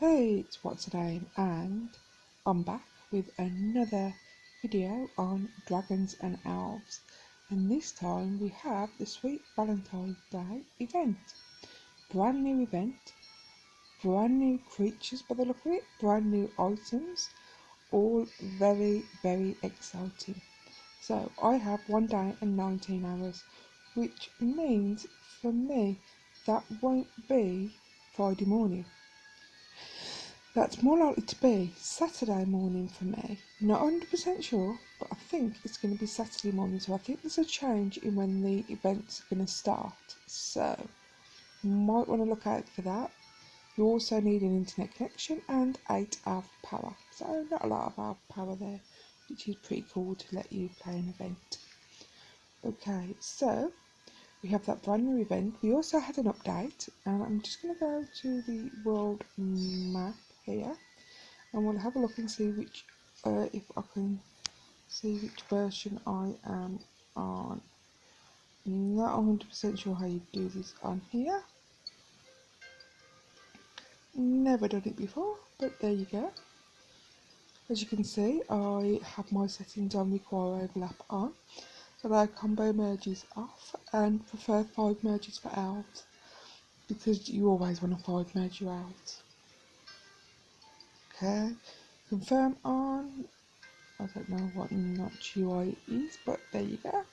Hey, it's What's a Name, and I'm back with another video on dragons and elves, and this time we have the Sweet Valentine's Day event. Brand new event, brand new creatures by the look of it, brand new items, all very exciting. So I have 1 day and 19 hours, which means for me that won't be Friday morning. That's more likely to be Saturday morning for me. Not 100% sure, but I think it's going to be Saturday morning. So I think there's a change in when the event's going to start. So you might want to look out for that. You also need an internet connection and 8 hour power. So not a lot of hour power there, which is pretty cool to let you play an event. Okay, so we have that brand new event. We also had an update, and I'm just going to go to the world map here. And we'll have a look and see which, if I can see which version I am on. Not 100% sure how you do this on here. Never done it before, but there you go. As you can see, I have my settings on require overlap on, allow combo merges off, and prefer 5 merges for elves, because you always want to 5 merge your elves. Okay, confirm on. I don't know what notch UI is, but there you go.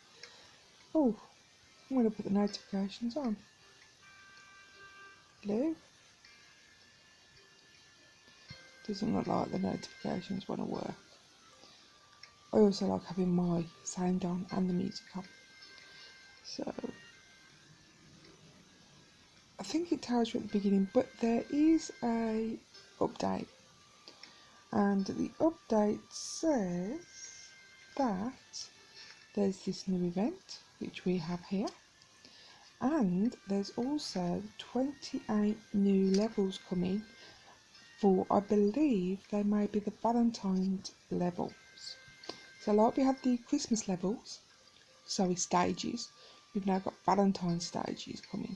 Oh, I'm going to put the notifications on. Blue. Doesn't look like the notifications want to work. I also like having my sound on and the music on. So, I think it tells you at the beginning, but there is a update. And the update says that there's this new event, which we have here. And there's also 28 new levels coming for, I believe, they may be the Valentine's levels. So like we had the Christmas levels, sorry, stages, we've now got Valentine's stages coming.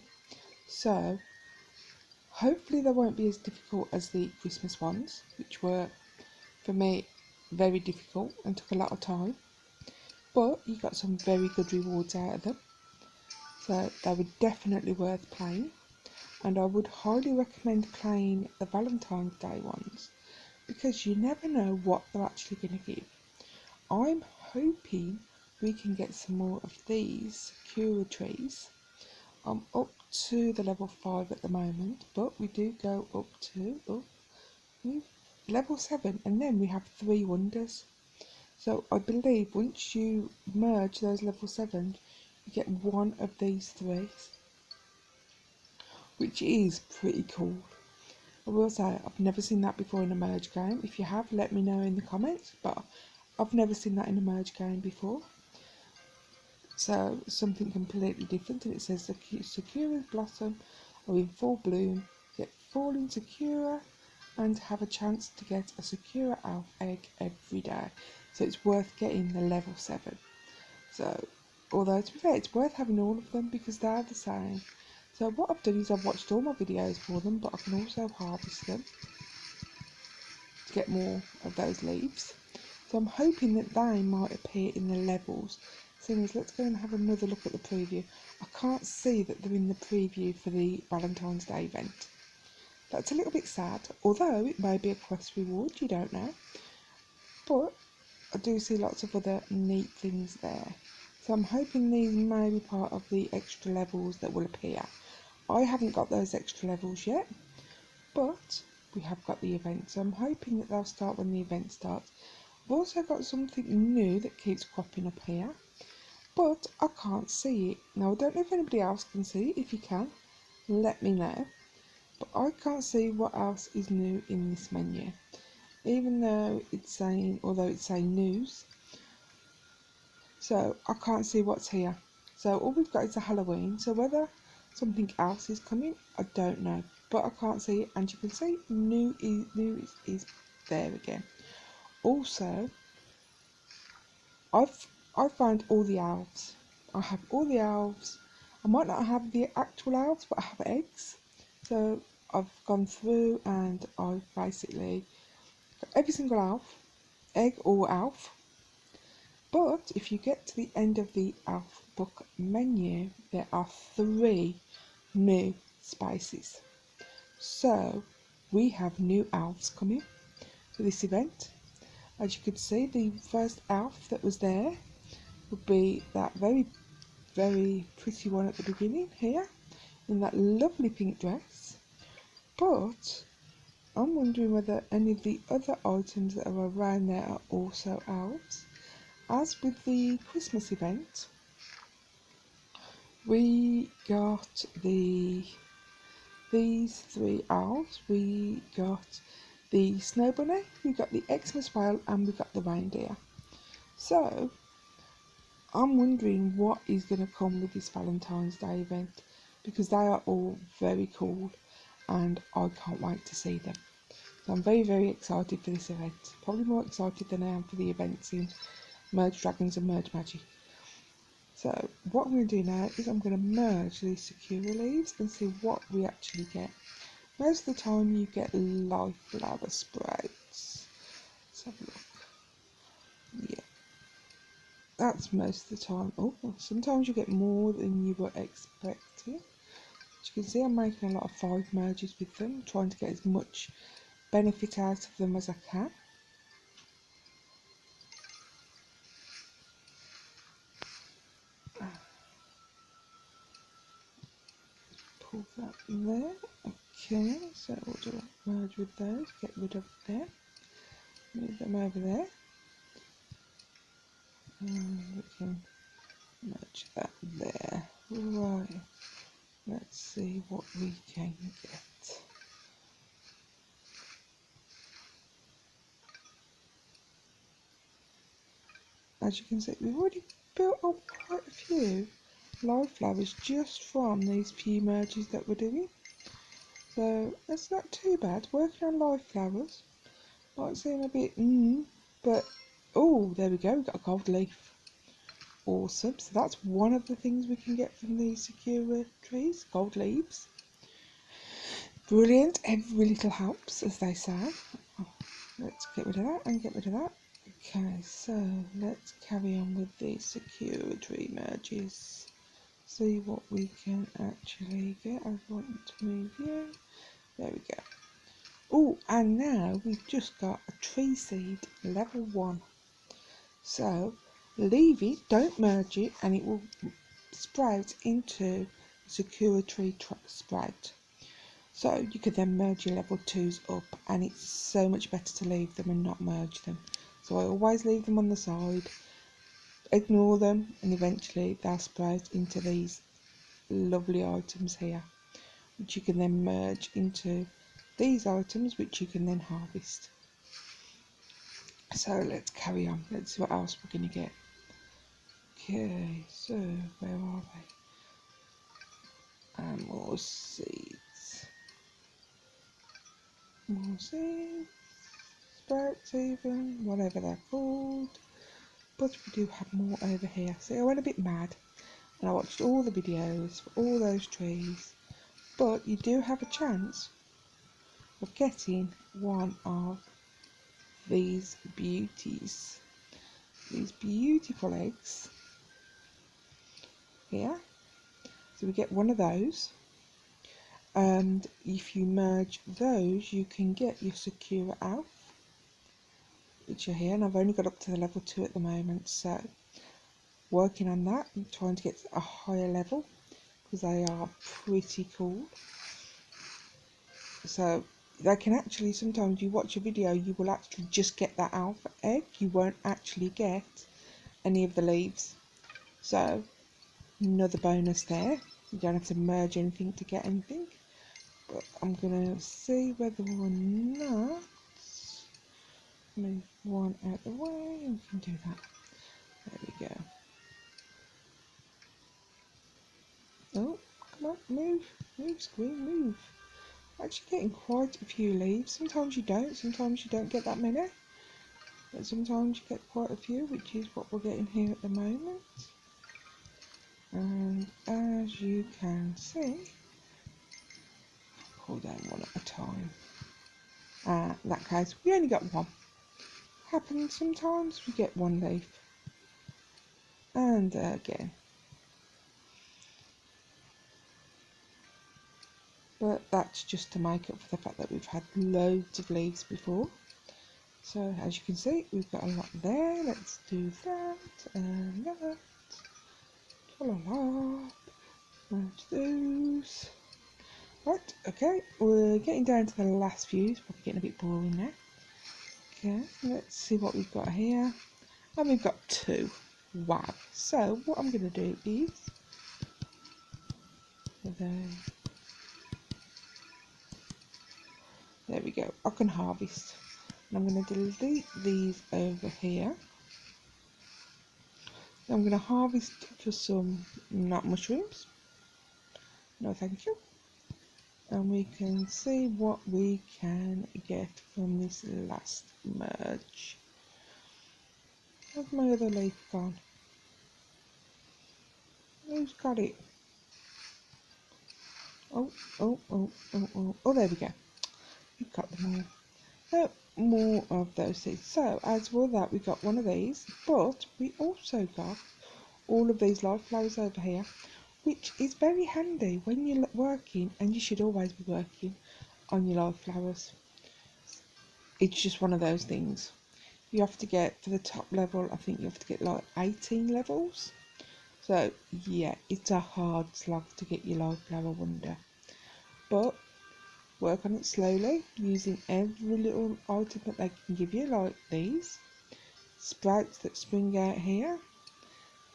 So hopefully they won't be as difficult as the Christmas ones, which were, for me, very difficult and took a lot of time. But you got some very good rewards out of them. So they were definitely worth playing. And I would highly recommend playing the Valentine's Day ones, because you never know what they're actually going to give. I'm hoping we can get some more of these Sakura Trees. I'm up to the level 5 at the moment, but we do go up to level 7, and then we have 3 wonders. So I believe once you merge those level 7, you get one of these 3, which is pretty cool. I will say, I've never seen that before in a merge game. If you have, let me know in the comments, but I've never seen that in a merge game before. So, something completely different, and it says the Sakura's blossom are in full bloom, get falling Sakura, and have a chance to get a Sakura elf egg every day. So it's worth getting the level 7. So, although to be fair, it's worth having all of them because they're the same. So what I've done is I've watched all my videos for them, but I can also harvest them to get more of those leaves. So I'm hoping that they might appear in the levels. So let's go and have another look at the preview. I can't see that they're in the preview for the Valentine's Day event. That's a little bit sad, although it may be a quest reward, you don't know. But I do see lots of other neat things there. So I'm hoping these may be part of the extra levels that will appear. I haven't got those extra levels yet, but we have got the event, so I'm hoping that they'll start when the event starts. I've also got something new that keeps cropping up here, but I can't see it. Now, I don't know if anybody else can see it. If you can, let me know. But I can't see what else is new in this menu, even though it's saying, although it's saying news. So I can't see what's here. So all we've got is a Halloween. So whether something else is coming, I don't know, but I can't see it. And you can see new is there again. Also, I've found all the elves. I have all the elves. I might not have the actual elves, but I have eggs. So I've gone through and I've basically got every single elf, egg or elf. But if you get to the end of the elf book menu, there are 3 new spaces. So we have new elves coming to this event. As you can see, the first elf that was there would be that very, very pretty one at the beginning here, in that lovely pink dress. But I'm wondering whether any of the other items that are around there are also elves. As with the Christmas event, we got these 3 elves. We got the snow bunny, we got the Xmas whale, and we got the reindeer. So I'm wondering what is going to come with this Valentine's Day event, because they are all very cool and I can't wait to see them. So I'm very, very excited for this event. Probably more excited than I am for the events in Merge Dragons and Merge Magic. So what I'm going to do now is I'm going to merge these Sakura leaves and see what we actually get. Most of the time you get live flower sprouts. Let's have a look. Yeah, that's most of the time. Oh, sometimes you get more than you were expecting. As you can see, I'm making a lot of 5 merges with them, trying to get as much benefit out of them as I can. Pull that there. Okay, so we'll do a merge with those, get rid of them, move them over there, and we can merge that there. Right, let's see what we can get. As you can see, we've already built up quite a few live flowers just from these few merges that we're doing. So that's not too bad. Working on live flowers might seem a bit but oh, there we go, we've got a gold leaf. Awesome. So that's one of the things we can get from the Sakura trees, gold leaves. Brilliant. Every little helps, as they say. Oh, let's get rid of that and get rid of that. Okay, so let's carry on with the Sakura tree merges. See what we can actually get. I want to move you. There we go. Oh, and now we've just got a tree seed level 1. So leave it, don't merge it, and it will sprout into Sakura tree sprout. So you could then merge your level 2s up, and it's so much better to leave them and not merge them. So I always leave them on the side, ignore them, and eventually they'll sprout into these lovely items here, which you can then merge into these items, which you can then harvest. So let's carry on. Let's see what else we're going to get. Okay, so where are they? And more seeds. More seeds. Sprouts even, whatever they're called. But we do have more over here. So I went a bit mad and I watched all the videos for all those trees. But you do have a chance of getting one of these beauties. These beautiful eggs here. So we get one of those, and if you merge those you can get your Sakura elf, which are here, and I've only got up to the level 2 at the moment, so working on that and trying to get a higher level because they are pretty cool. So they can actually, sometimes you watch a video, you will actually just get that alpha egg, you won't actually get any of the leaves. So another bonus there, you don't have to merge anything to get anything. But I'm going to see whether or not, move one out of the way and we can do that. There we go. Oh, come on, move screen, move. Actually getting quite a few leaves. Sometimes you don't get that many. But sometimes you get quite a few, which is what we're getting here at the moment. And as you can see, pull down one at a time. In that case, we only got one. Happens sometimes, we get one leaf. And again. But that's just to make up for the fact that we've had loads of leaves before. So as you can see, we've got a lot there. Let's do that and that. La-la-la. Merge those. Right, okay, we're getting down to the last few. It's probably getting a bit boring now. Okay, let's see what we've got here. And we've got 2. Wow. So what I'm going to do is there we go. I can harvest. And I'm going to delete these over here. I'm going to harvest for some nut mushrooms. No thank you. And we can see what we can get from this last merge. Where's my other leaf gone? Who's got it? Oh, there we go. We've got them all. So, more of those seeds. So, as well that, we got one of these, but we also got all of these live flowers over here, which is very handy when you're working, and you should always be working on your live flowers. It's just one of those things. You have to get to the top level, I think you have to get like 18 levels. So yeah, it's a hard slog to get your live flower wonder. But work on it slowly, using every little item that they can give you, like these sprouts that spring out here.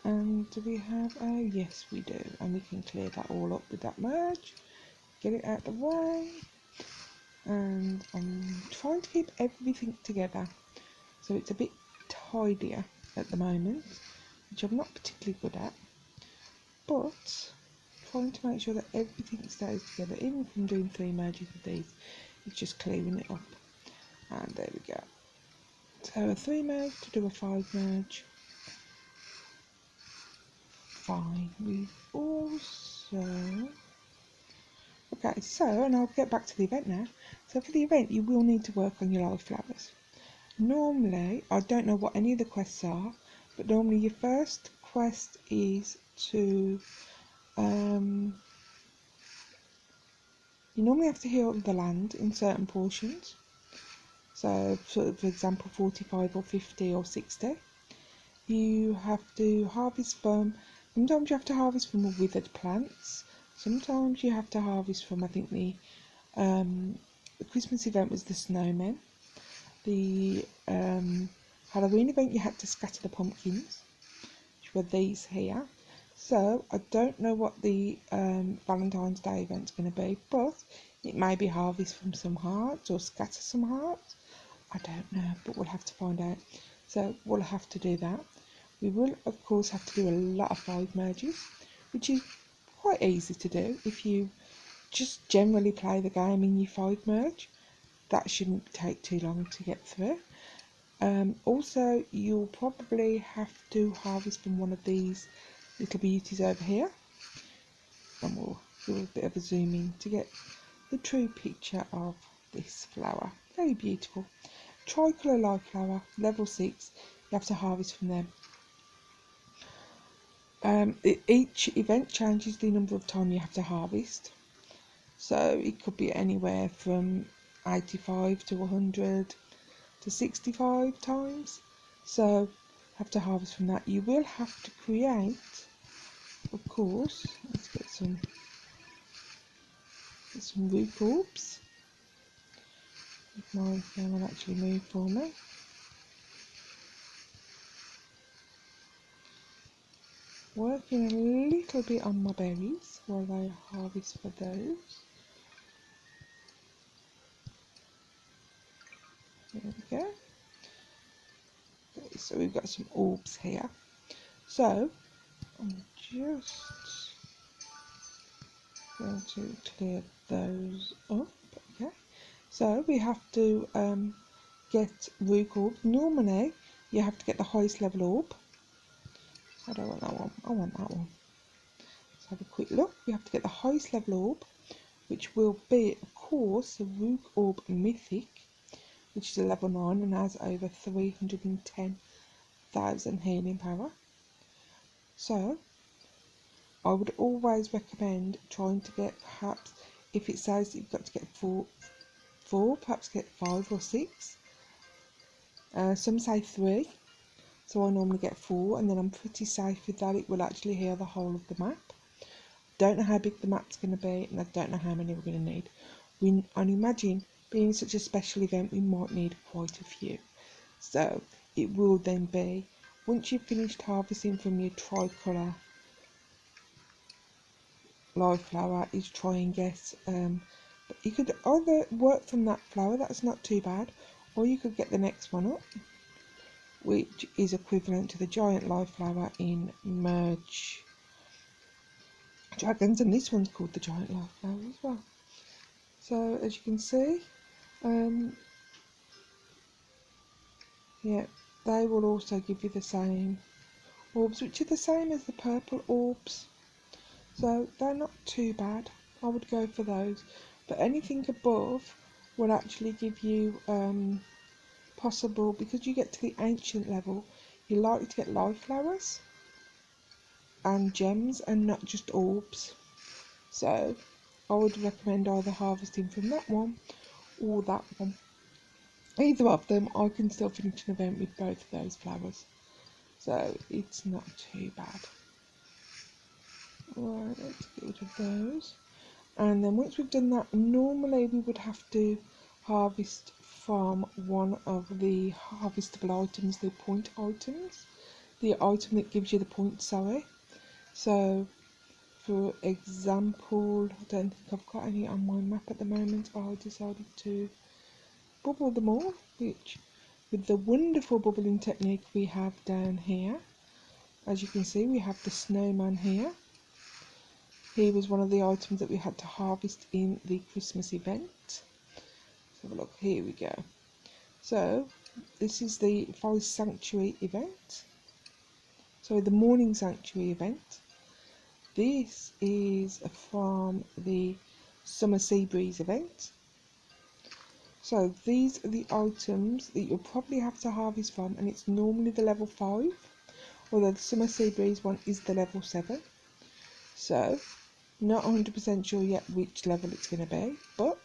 And do we have, oh yes we do, and we can clear that all up with that merge, get it out of the way. And I'm trying to keep everything together so it's a bit tidier at the moment, which I'm not particularly good at, but trying to make sure that everything stays together. Even if I'm doing 3 merges of these, it's just clearing it up. And there we go. So a 3 merge to do a 5 merge. Fine. We've also, okay, so, and I'll get back to the event now. So for the event, you will need to work on your live flowers. Normally, I don't know what any of the quests are, but normally your first quest is to, you normally have to heal the land in certain portions. So, for example, 45 or 50 or 60. You have to harvest from, sometimes you have to harvest from withered plants. Sometimes you have to harvest from, I think the Christmas event was the snowmen. The Halloween event you had to scatter the pumpkins, which were these here. So I don't know what the Valentine's Day event's going to be, but it may be harvest from some hearts or scatter some hearts. I don't know, but we'll have to find out. So we'll have to do that. We will of course have to do a lot of 5 merges, which is quite easy to do if you just generally play the game in your 5 merge. That shouldn't take too long to get through. Also, you'll probably have to harvest from one of these little beauties over here, and we'll do a bit of a zoom in to get the true picture of this flower. Very beautiful. Tricolour live flower, level 6. You have to harvest from them. Each event changes the number of time you have to harvest, so it could be anywhere from 85 to 100 to 65 times. So have to harvest from that. You will have to create, of course, let's get some root orbs. If my phone will actually move for me. Working a little bit on my berries while I harvest for those. There we go. Okay, so we've got some orbs here. So I'm just going to clear those up. Okay. So we have to get root orbs. Normally you have to get the highest level orb. I don't want that one. I want that one. Let's have a quick look. We have to get the highest level orb, which will be, of course, the Rook Orb Mythic, which is a level 9 and has over 310,000 healing power. So, I would always recommend trying to get, perhaps, if it says that you've got to get four, perhaps get 5 or 6. Some say 3, so I normally get 4, and then I'm pretty safe with that. It will actually heal the whole of the map. Don't know how big the map's going to be, and I don't know how many we're going to need. I'd imagine, being such a special event, we might need quite a few. So it will then be, once you've finished harvesting from your tricolour live flower, is try and get, but you could either work from that flower, that's not too bad, or you could get the next one up, which is equivalent to the giant live flower in Merge Dragons, and this one's called the giant live flower as well. So as you can see, yeah, they will also give you the same orbs, which are the same as the purple orbs, so they're not too bad. I would go for those, but anything above will actually give you possible, because you get to the ancient level, you're likely to get live flowers and gems and not just orbs. So I would recommend either harvesting from that one or that one. Either of them, I can still finish an event with both of those flowers, so it's not too bad. Right, let's get rid of those. And then once we've done that, normally we would have to harvest from one of the harvestable items, the point items, the item that gives you the points, sorry. So for example, I don't think I've got any on my map at the moment. I decided to bubble them all, which with the wonderful bubbling technique we have down here, as you can see, we have the snowman here. He was one of the items that we had to harvest in the Christmas event. Let's have a look, here we go. So this is the Forest Sanctuary event, sorry, the Morning Sanctuary event. This is from the Summer Sea Breeze event. So these are the items that you'll probably have to harvest from, and it's normally the level 5, although the Summer Sea Breeze one is the level 7. So not 100% sure yet which level it's going to be, but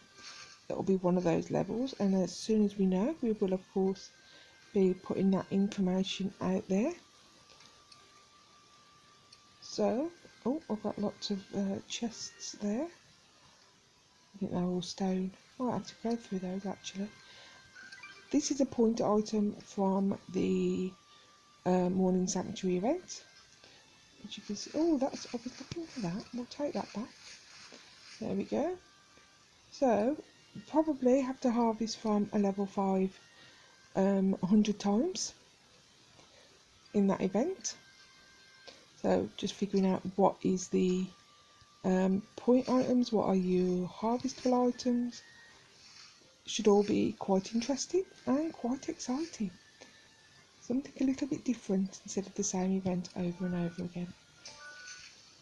it'll be one of those levels, and as soon as we know, we will of course be putting that information out there. So, oh, I've got lots of chests there. I think they're all stone. I have to go through those actually. This is a point item from the Morning Sanctuary event. As you can see, oh, I was looking for that. We'll take that back. There we go. So, probably have to harvest from a level 5 100 times in that event. So, just figuring out what is the point items, what are your harvestable items, should all be quite interesting and quite exciting. Something a little bit different instead of the same event over and over again.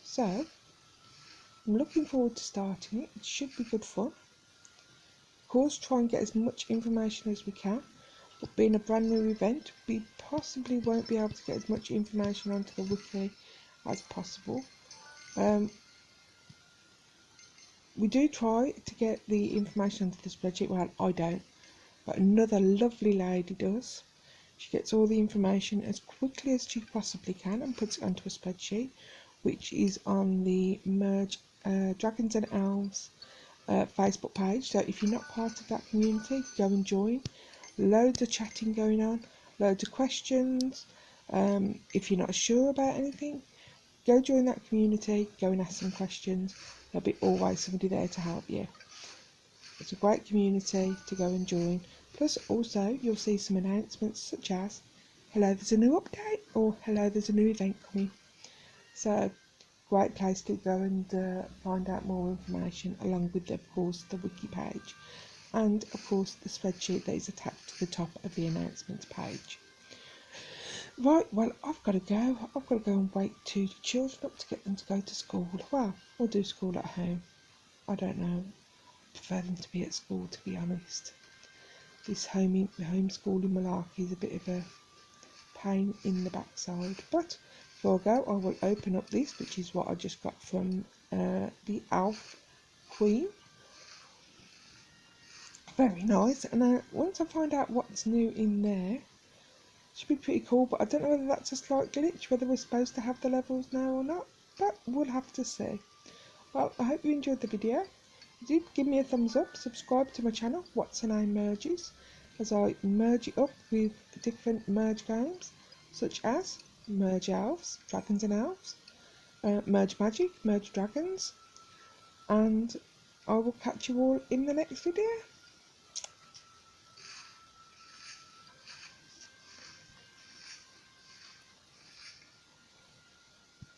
So, I'm looking forward to starting it. It should be good fun. Of course, try and get as much information as we can, but being a brand new event, we possibly won't be able to get as much information onto the wiki as possible. We do try to get the information onto the spreadsheet. Well, I don't, but another lovely lady does. She gets all the information as quickly as she possibly can and puts it onto a spreadsheet, which is on the Merge Dragons and Elves Facebook page. So if you're not part of that community, go and join. Loads of chatting going on, loads of questions. If you're not sure about anything, go join that community, go and ask some questions. There'll be always somebody there to help you. It's a great community to go and join. Plus also you'll see some announcements such as, hello, there's a new update, or hello, there's a new event coming. So great place to go and find out more information, along with of course the wiki page and of course the spreadsheet that is attached to the top of the announcements page. Right, well, I've got to go and wait to the children up to get them to go to school. Well, we'll do school at home. I don't know, prefer them to be at school, to be honest. This homeschooling malarkey is a bit of a pain in the backside. But before I go, I will open up this, which is what I just got from the Elf Queen. Very nice. And once I find out what's new in there, should be pretty cool. But I don't know whether that's a slight glitch, whether we're supposed to have the levels now or not. But we'll have to see. Well, I hope you enjoyed the video. If you did, give me a thumbs up, subscribe to my channel, What's Her Name Merges, as I merge it up with different merge games, such as Merge Elves, Dragons and Elves, Merge Magic, Merge Dragons, and I will catch you all in the next video.